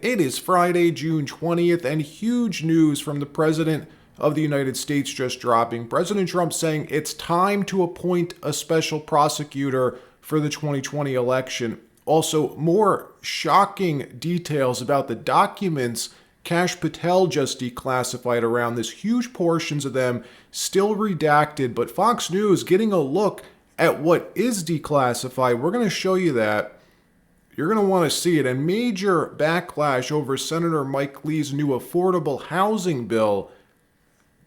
It is Friday, June 20th, and huge news from the President of the United States just dropping. President Trump saying it's time to appoint a special prosecutor for the 2020 election. Also, more shocking details about the documents Kash Patel just declassified around this, huge portions of them still redacted, but Fox News getting a look at what is declassified. We're going to show you that. You're going to want to see it. And major backlash over Senator Mike Lee's new affordable housing bill.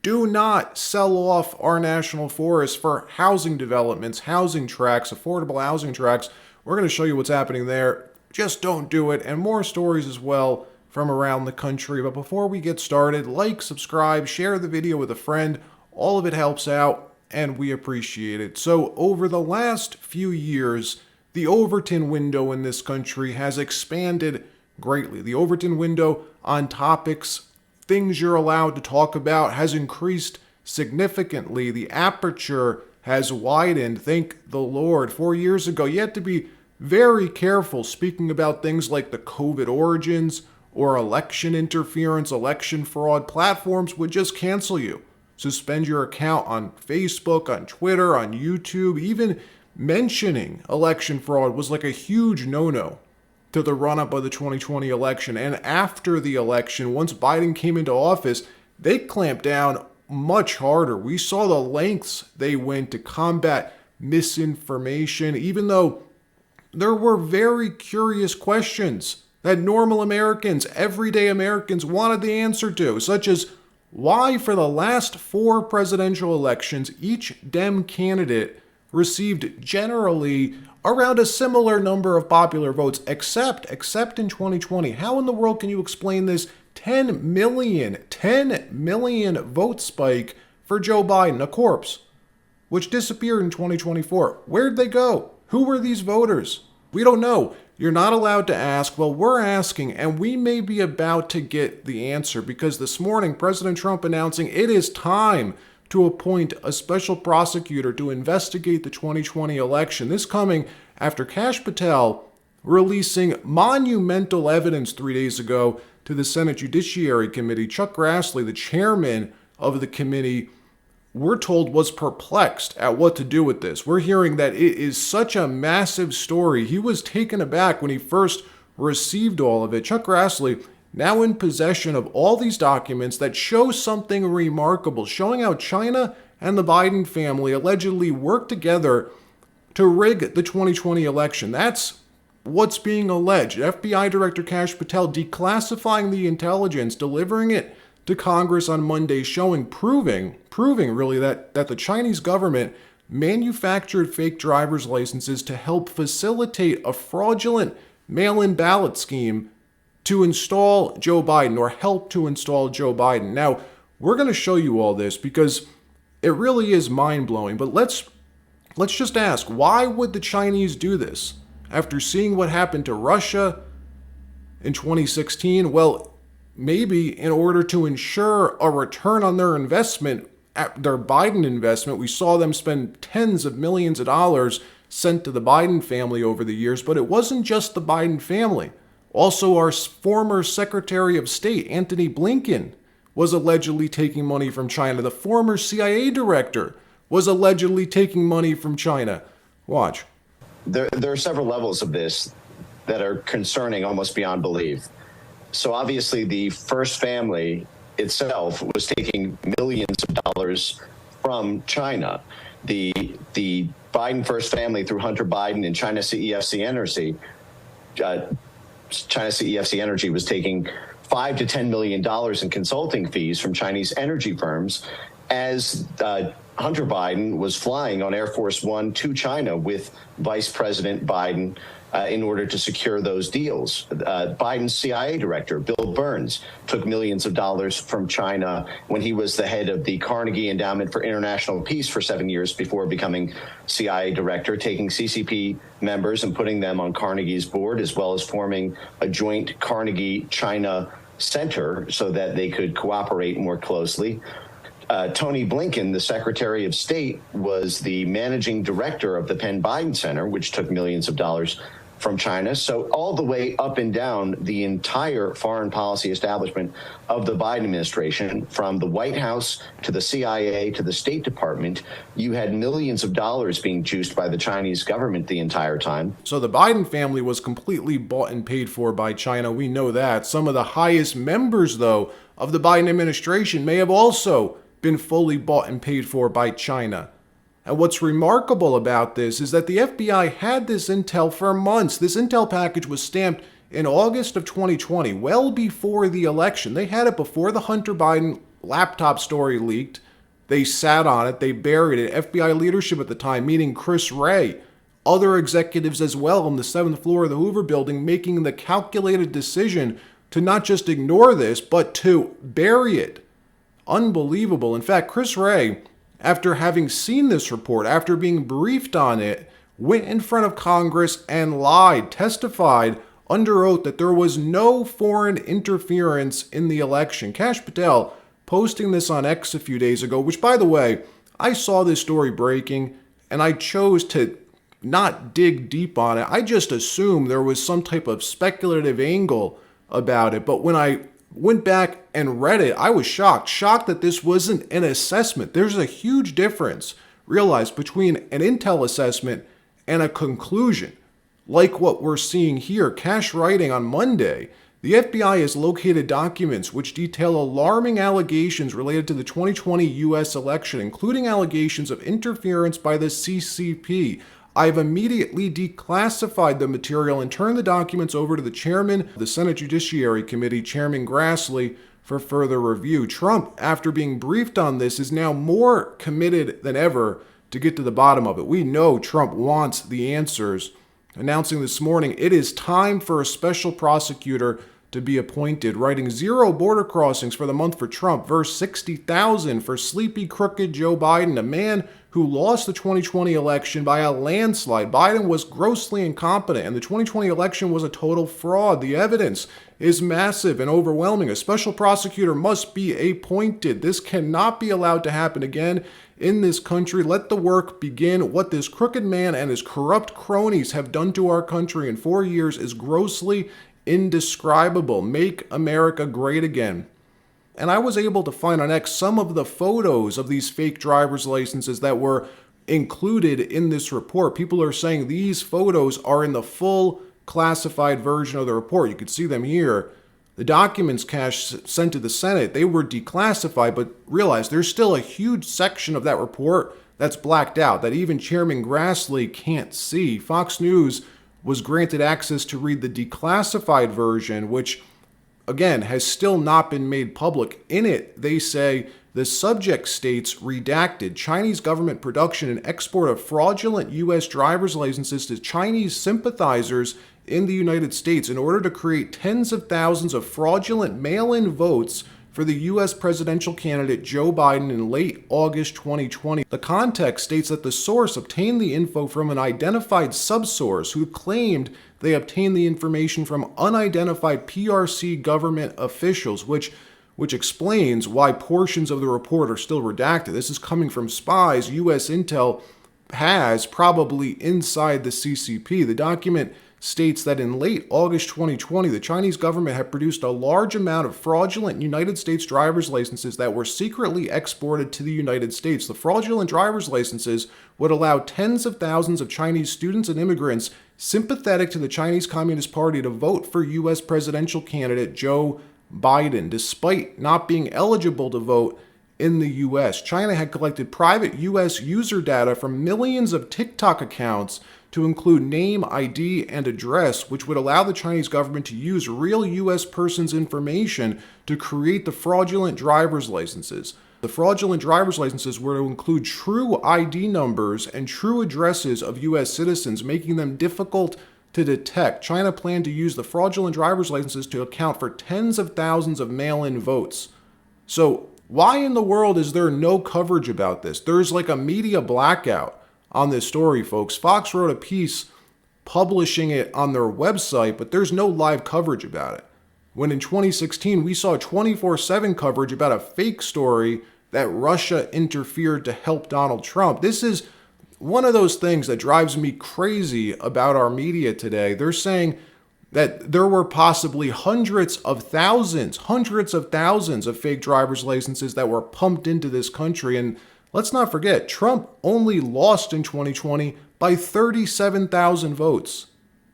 Do not sell off our national forests for housing developments, housing tracts, affordable housing tracts. We're going to show you what's happening there. Just don't do it. And more stories as well from around the country. But before we get started, like, subscribe, share the video with a friend. All of it helps out, and we appreciate it. So over the last few years, the Overton window in this country has expanded greatly. The Overton window on topics, things you're allowed to talk about, has increased significantly. The aperture has widened, thank the Lord. 4 years ago, you had to be very careful speaking about things like the COVID origins or election interference, election fraud. Platforms would just cancel you, suspend your account on Facebook, on Twitter, on YouTube. Even mentioning election fraud was like a huge no-no to the run-up of the 2020 election. And after the election, once Biden came into office, they clamped down much harder. We saw the lengths they went to combat misinformation, even though there were very curious questions that normal Americans, everyday Americans wanted the answer to, such as why for the last 4 presidential elections, each Dem candidate received generally around a similar number of popular votes, except in 2020. How in the world can you explain this 10 million vote spike for Joe Biden, a corpse, which disappeared in 2024? Where'd they go? Who were these voters? We don't know. You're not allowed to ask. Well, we're asking, and we may be about to get the answer, because this morning, President Trump announcing it is time to appoint a special prosecutor to investigate the 2020 election. This coming after Kash Patel releasing monumental evidence 3 days ago to the Senate Judiciary Committee. Chuck Grassley, the chairman of the committee, we're told was perplexed at what to do with this. We're hearing that it is such a massive story. He was taken aback when he first received all of it. Chuck Grassley, now in possession of all these documents that show something remarkable, showing how China and the Biden family allegedly worked together to rig the 2020 election. That's what's being alleged. FBI Director Kash Patel declassifying the intelligence, delivering it to Congress on Monday, proving really that the Chinese government manufactured fake driver's licenses to help facilitate a fraudulent mail-in ballot scheme to install Joe Biden, or help to install Joe Biden. Now, we're going to show you all this because it really is mind-blowing. But let's just ask, why would the Chinese do this? After seeing what happened to Russia in 2016, well, maybe in order to ensure a return on their investment, their Biden investment. We saw them spend tens of millions of dollars sent to the Biden family over the years, but it wasn't just the Biden family. Also, our former Secretary of State, Antony Blinken, was allegedly taking money from China. The former CIA director was allegedly taking money from China. Watch. There are several levels of this that are concerning almost beyond belief. So obviously, the first family itself was taking millions of dollars from China. The Biden first family, through Hunter Biden and China CEFC Energy was taking $5 to $10 million in consulting fees from Chinese energy firms as Hunter Biden was flying on Air Force One to China with Vice President Biden in order to secure those deals. Biden's CIA director, Bill Burns, took millions of dollars from China when he was the head of the Carnegie Endowment for International Peace for 7 years before becoming CIA director, taking CCP members and putting them on Carnegie's board, as well as forming a joint Carnegie-China center so that they could cooperate more closely. Tony Blinken, the Secretary of State, was the managing director of the Penn Biden Center, which took millions of dollars from China. So all the way up and down the entire foreign policy establishment of the Biden administration, from the White House to the CIA to the State Department, you had millions of dollars being juiced by the Chinese government the entire time. So the Biden family was completely bought and paid for by China. We know that. Some of the highest members, though, of the Biden administration may have also been fully bought and paid for by China. And what's remarkable about this is that the FBI had this intel for months. This intel package was stamped in August of 2020, well before the election. They had it before the Hunter Biden laptop story leaked. They sat on it. They buried it. FBI leadership at the time, meaning Chris Wray, other executives as well on the 7th floor of the Hoover building, making the calculated decision to not just ignore this, but to bury it. Unbelievable. In fact, Chris Wray, after having seen this report, after being briefed on it, went in front of Congress and lied, testified under oath that there was no foreign interference in the election. Kash Patel posting this on X a few days ago, which, by the way, I saw this story breaking and I chose to not dig deep on it. I just assumed there was some type of speculative angle about it. But when I went back and read it, I was shocked that this wasn't an assessment. There's a huge difference, realize, between an intel assessment and a conclusion, like what we're seeing here. Kash writing on Monday, the FBI has located documents which detail alarming allegations related to the 2020 U.S. election, including allegations of interference by the CCP. I've immediately declassified the material and turned the documents over to the chairman of the Senate Judiciary Committee, Chairman Grassley, for further review. Trump, after being briefed on this, is now more committed than ever to get to the bottom of it. We know Trump wants the answers, announcing this morning it is time for a special prosecutor to be appointed, writing 0 border crossings for the month for Trump versus 60,000 for sleepy, crooked Joe Biden, a man who lost the 2020 election by a landslide. Biden was grossly incompetent, and the 2020 election was a total fraud. The evidence is massive and overwhelming. A special prosecutor must be appointed. This cannot be allowed to happen again in this country. Let the work begin. What this crooked man and his corrupt cronies have done to our country in 4 years is grossly indescribable. Make America great again. And I was able to find on X some of the photos of these fake driver's licenses that were included in this report. People are saying these photos are in the full classified version of the report. You can see them here. The documents Kash sent to the Senate, they were declassified, but realize there's still a huge section of that report that's blacked out that even Chairman Grassley can't see. Fox News was granted access to read the declassified version, which again has still not been made public. In it, they say the subject states redacted Chinese government production and export of fraudulent U.S. driver's licenses to Chinese sympathizers in the United States in order to create tens of thousands of fraudulent mail-in votes for the U.S. presidential candidate Joe Biden in late August 2020. The context states that the source obtained the info from an identified subsource who claimed they obtained the information from unidentified PRC government officials, which explains why portions of the report are still redacted. This is coming from spies U.S. intel has probably inside the CCP. The document states that in late August 2020, the Chinese government had produced a large amount of fraudulent United States driver's licenses that were secretly exported to the United States. The fraudulent driver's licenses would allow tens of thousands of Chinese students and immigrants sympathetic to the Chinese Communist Party to vote for U.S. presidential candidate Joe Biden, despite not being eligible to vote in the U.S. China had collected private U.S. user data from millions of TikTok accounts to include name, ID, and address, which would allow the Chinese government to use real U.S. persons' information to create the fraudulent driver's licenses. The fraudulent driver's licenses were to include true ID numbers and true addresses of U.S. citizens, making them difficult to detect. China planned to use the fraudulent driver's licenses to account for tens of thousands of mail-in votes. So why in the world is there no coverage about this? There's like a media blackout on this story, folks. Fox wrote a piece publishing it on their website, but there's no live coverage about it. When in 2016, we saw 24/7 coverage about a fake story that Russia interfered to help Donald Trump. This is one of those things that drives me crazy about our media today. They're saying that there were possibly hundreds of thousands of fake driver's licenses that were pumped into this country. And let's not forget, Trump only lost in 2020 by 37,000 votes.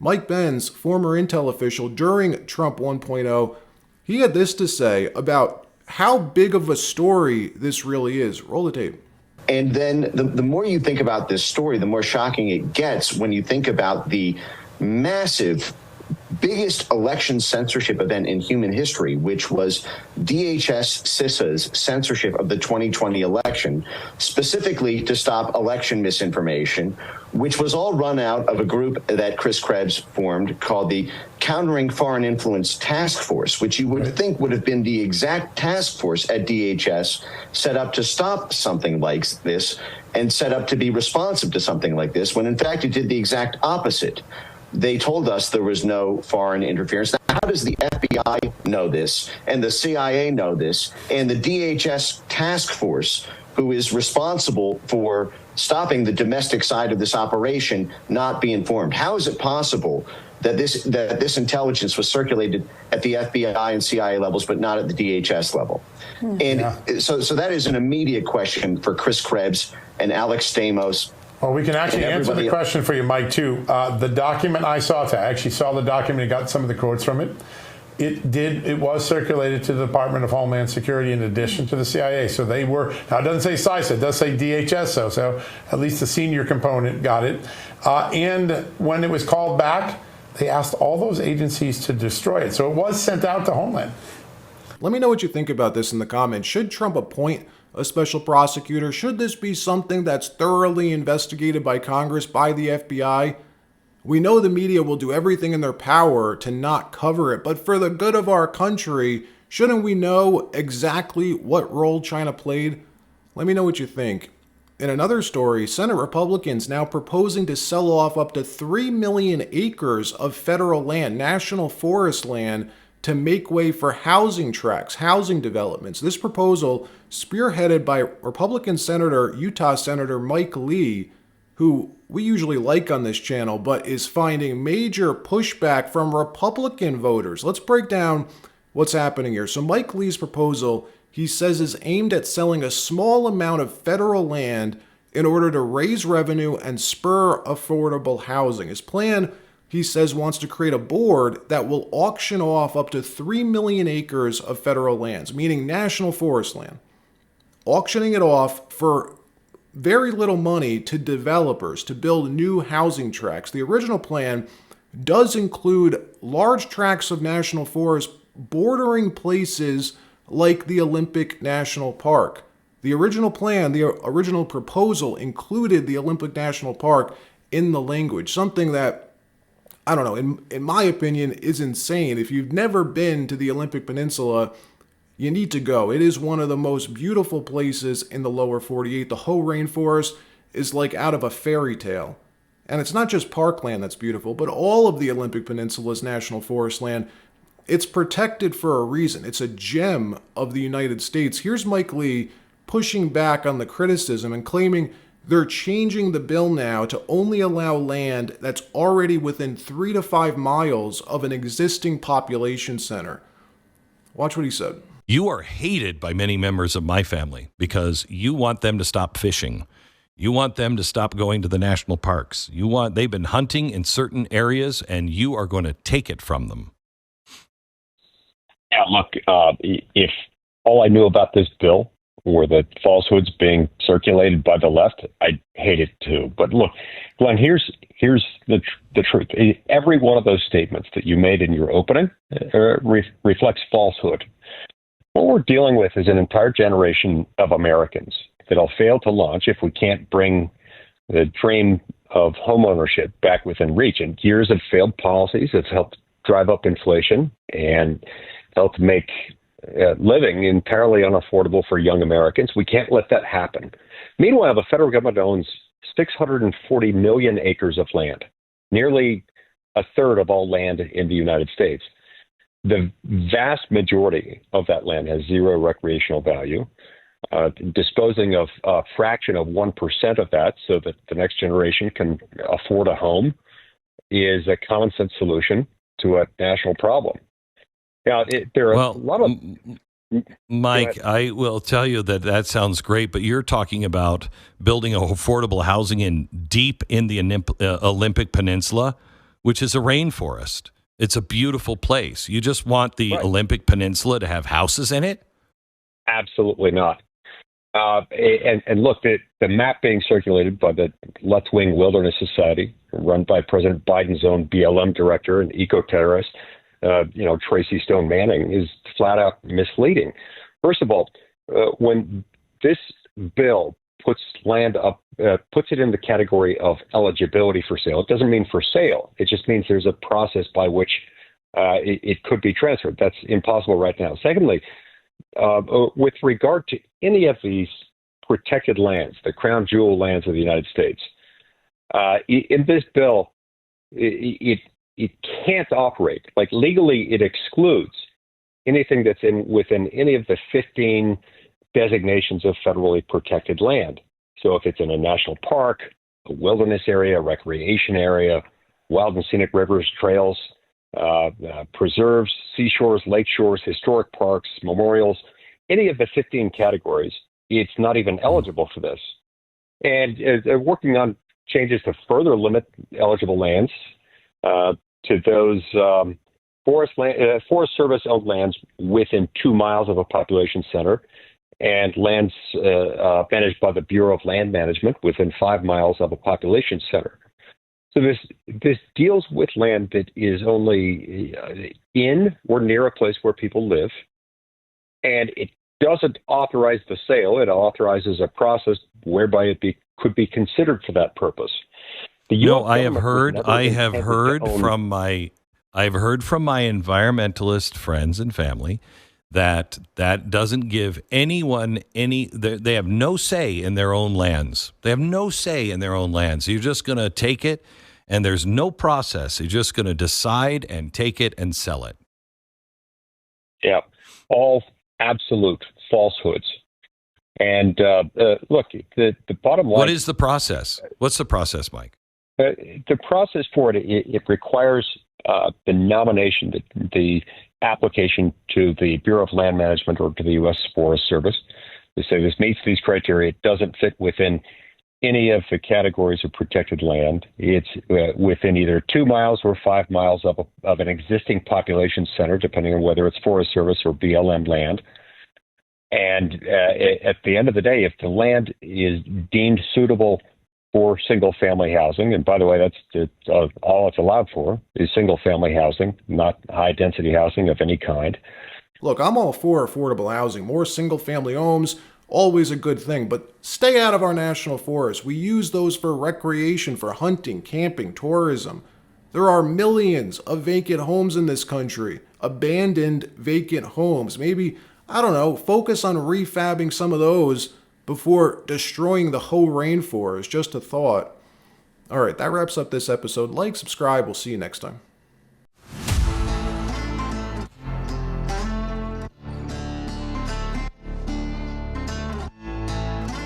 Mike Benz, former Intel official during Trump 1.0, he had this to say about how big of a story this really is. Roll the tape. And then the more you think about this story, the more shocking it gets when you think about the massive, biggest election censorship event in human history, which was DHS CISA's censorship of the 2020 election, specifically to stop election misinformation, which was all run out of a group that Chris Krebs formed called the Countering Foreign Influence Task Force, which you would think would have been the exact task force at DHS set up to stop something like this and set up to be responsive to something like this, when in fact it did the exact opposite. They told us there was no foreign interference. Now, how does the FBI know this, and the CIA know this, and the DHS task force, who is responsible for stopping the domestic side of this operation, not be informed? How is it possible that this intelligence was circulated at the FBI and CIA levels, but not at the DHS level? And so that is an immediate question for Chris Krebs and Alex Stamos. Well, we can actually answer the question for you, Mike, too. The document I actually saw the document and got some of the quotes from it. It was circulated to the Department of Homeland Security in addition to the CIA. So they were, now it doesn't say CISA, it does say DHS, so at least the senior component got it. And when it was called back, they asked all those agencies to destroy it. So it was sent out to Homeland. Let me know what you think about this in the comments. Should Trump appoint a special prosecutor? Should this be something that's thoroughly investigated by Congress, by the FBI? We know the media will do everything in their power to not cover it, but for the good of our country, shouldn't we know exactly what role China played? Let me know what you think. In another story, Senate Republicans now proposing to sell off up to 3 million acres of federal land, national forest land, to make way for housing tracts, housing developments. This proposal, spearheaded by Republican Utah Senator Mike Lee, who we usually like on this channel, but is finding major pushback from Republican voters. Let's break down what's happening here. So Mike Lee's proposal, he says, is aimed at selling a small amount of federal land in order to raise revenue and spur affordable housing. His plan, he says, wants to create a board that will auction off up to 3 million acres of federal lands, meaning national forest land, auctioning it off for very little money to developers to build new housing tracts. The original plan does include large tracts of national forest bordering places like the Olympic National Park. The original plan, the original proposal included the Olympic National Park in the language, something that, I don't know, in my opinion, is insane. If you've never been to the Olympic Peninsula, you need to go. It is one of the most beautiful places in the lower 48. The Hoh Rainforest is like out of a fairy tale. And it's not just parkland that's beautiful, but all of the Olympic Peninsula's national forest land. It's protected for a reason. It's a gem of the United States. Here's Mike Lee pushing back on the criticism and claiming they're changing the bill now to only allow land that's already within 3 to 5 miles of an existing population center. Watch what he said. You are hated by many members of my family because you want them to stop fishing. You want them to stop going to the national parks. They've been hunting in certain areas and you are going to take it from them. Yeah, look, if all I knew about this bill were the falsehoods being circulated by the left, I'd hate it too. But look, Glenn, here's the truth. Every one of those statements that you made in your opening reflects falsehood. What we're dealing with is an entire generation of Americans that'll fail to launch if we can't bring the dream of homeownership back within reach. And years of failed policies have helped drive up inflation and helped make living entirely unaffordable for young Americans. We can't let that happen. Meanwhile, the federal government owns 640 million acres of land, nearly a third of all land in the United States. The vast majority of that land has zero recreational value. disposing of a fraction of 1% of that so that the next generation can afford a home is a common sense solution to a national problem. Now, there are a lot of... Mike, I will tell you that sounds great, but you're talking about building affordable housing deep in the Olympic Peninsula, which is a rainforest. It's a beautiful place. You just want the Olympic Peninsula to have houses in it? Absolutely not. And look, the map being circulated by the left-wing Wilderness Society, run by President Biden's own BLM director and eco-terrorist, Tracy Stone Manning, is flat out misleading. First of all, when this bill puts land up, puts it in the category of eligibility for sale, it doesn't mean for sale. It just means there's a process by which it could be transferred. That's impossible right now. Secondly, with regard to any of these protected lands, the crown jewel lands of the United States, in this bill, it can't operate. Like legally, it excludes anything that's within any of the 15 designations of federally protected land. So if it's in a national park, a wilderness area, a recreation area, wild and scenic rivers, trails, preserves, seashores, lake shores, historic parks, memorials, any of the 15 categories, it's not even eligible for this. And they're working on changes to further limit eligible lands to those Forest Service-owned lands within 2 miles of a population center, and lands managed by the Bureau of Land Management within 5 miles of a population center. So this deals with land that is only in or near a place where people live, and it doesn't authorize the sale. It authorizes a process whereby it could be considered for that purpose. I have heard from my environmentalist friends and family that doesn't give anyone they have no say in their own lands. They have no say in their own lands. You're just going to take it, and there's no process. You're just going to decide and take it and sell it. Yeah, all absolute falsehoods. And look, the bottom line... What is the process? What's the process, Mike? The process for it requires the nomination, the application to the Bureau of Land Management or to the U.S. Forest Service. They say this meets these criteria. It doesn't fit within any of the categories of protected land. It's within either 2 miles or 5 miles of an existing population center, depending on whether it's Forest Service or BLM land. And at the end of the day, if the land is deemed suitable for single-family housing, and by the way, that's all it's allowed for is single-family housing, not high-density housing of any kind. Look, I'm all for affordable housing. More single-family homes, always a good thing, but stay out of our national forests. We use those for recreation, for hunting, camping, tourism. There are millions of vacant homes in this country, abandoned vacant homes. Maybe, I don't know, focus on refabbing some of those before destroying the whole rainforest. Just a thought. All right, that wraps up this episode. Like, subscribe. We'll see you next time.